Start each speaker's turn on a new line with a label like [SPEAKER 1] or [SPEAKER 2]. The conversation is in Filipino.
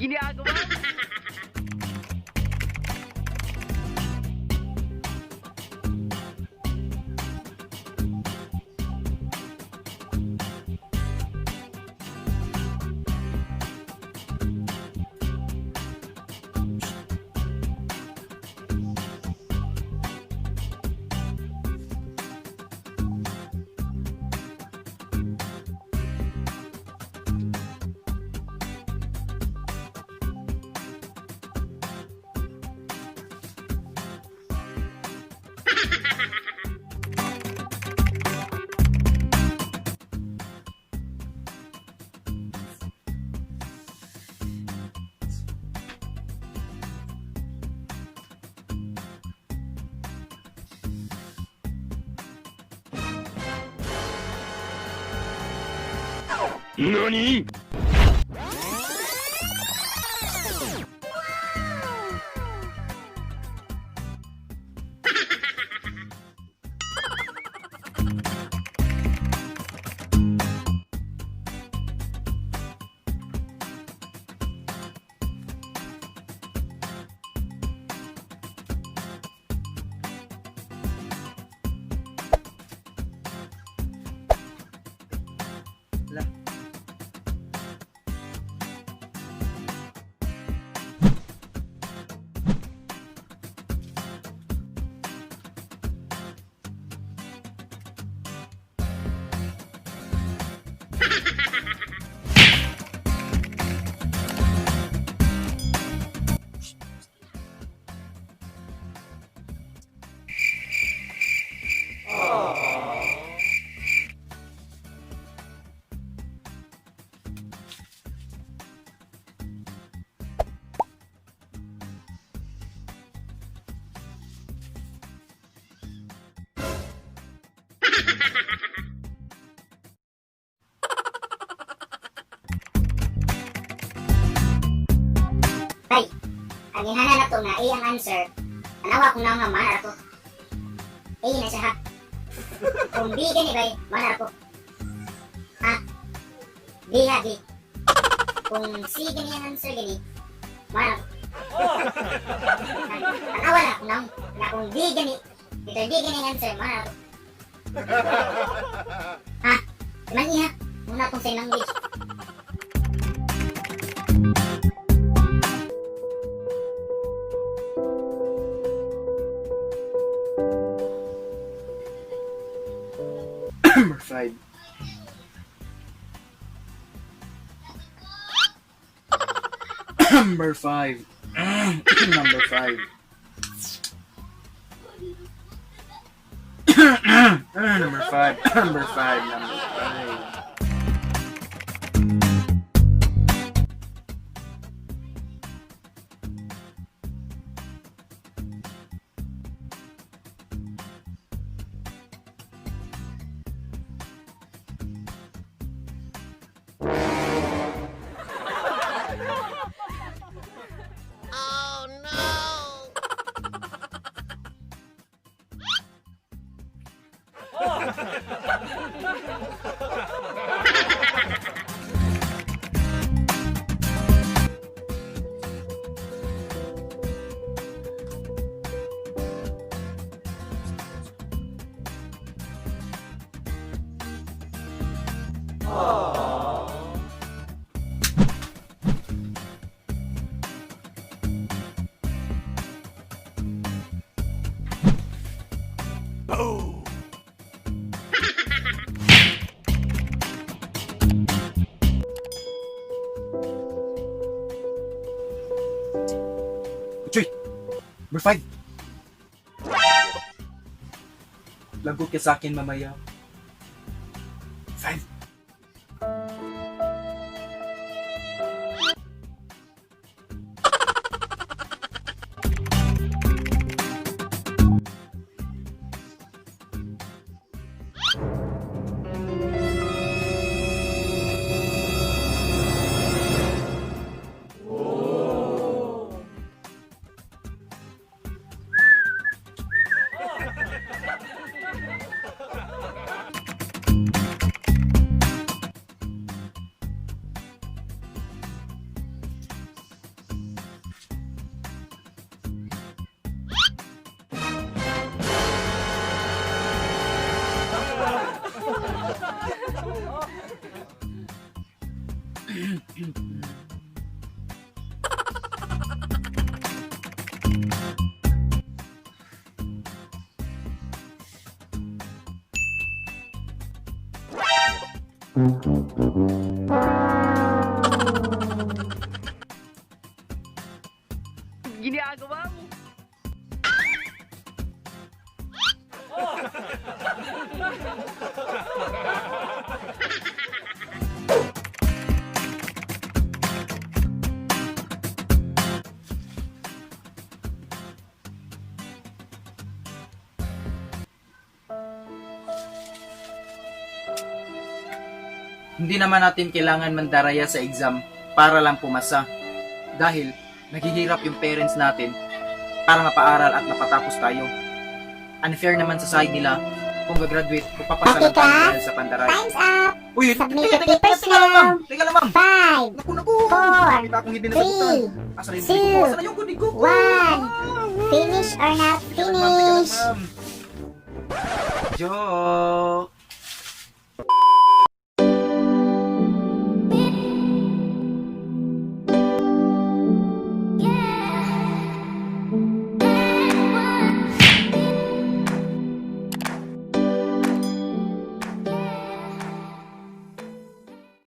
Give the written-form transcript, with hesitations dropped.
[SPEAKER 1] ginagawa? NANI?!
[SPEAKER 2] Tay, ang ihana na to na A ang answer. Anawa kung naong nga manar ako. A na siya ha. Kung B gani bay, manar ako. Ha? B ha, B. Kung C gani ang answer gani, manar ako. Anawa na kung naong, na kung D gani, ito D gani ang answer, manar ako. Ha? Iman niya, muna akong say language.
[SPEAKER 3] Number 5. Number 5. Number 5. Number 5. Number 5. Number 5. Uy! Number 5! Lagot ka sa akin mamaya. 5!
[SPEAKER 1] Ginagawa mo.
[SPEAKER 4] Hindi naman natin kailangan mandaraya sa exam para lang pumasa. Dahil naghihirap yung parents natin para mapaaral at mapatapos tayo. Unfair naman sa side nila kung gagraduate o papasa lang tayo dahil sa Pandaraya.
[SPEAKER 2] Time's up!
[SPEAKER 4] Uy,
[SPEAKER 2] Submit
[SPEAKER 4] teka,
[SPEAKER 2] the
[SPEAKER 4] teka,
[SPEAKER 2] papers
[SPEAKER 4] teka lang, ma'am.
[SPEAKER 2] now.
[SPEAKER 4] Teka lang, ma'am.
[SPEAKER 2] 5,
[SPEAKER 4] Naku.
[SPEAKER 2] 4,
[SPEAKER 4] Kita akong hindi nasagutan.
[SPEAKER 2] 3,
[SPEAKER 4] Asa na yung
[SPEAKER 2] 2,
[SPEAKER 4] goodie ko? Asa na yung goodie ko?
[SPEAKER 2] 1. Finish or not
[SPEAKER 4] Teka lang, ma'am. Teka lang,
[SPEAKER 2] finish?
[SPEAKER 4] ma'am. Joke.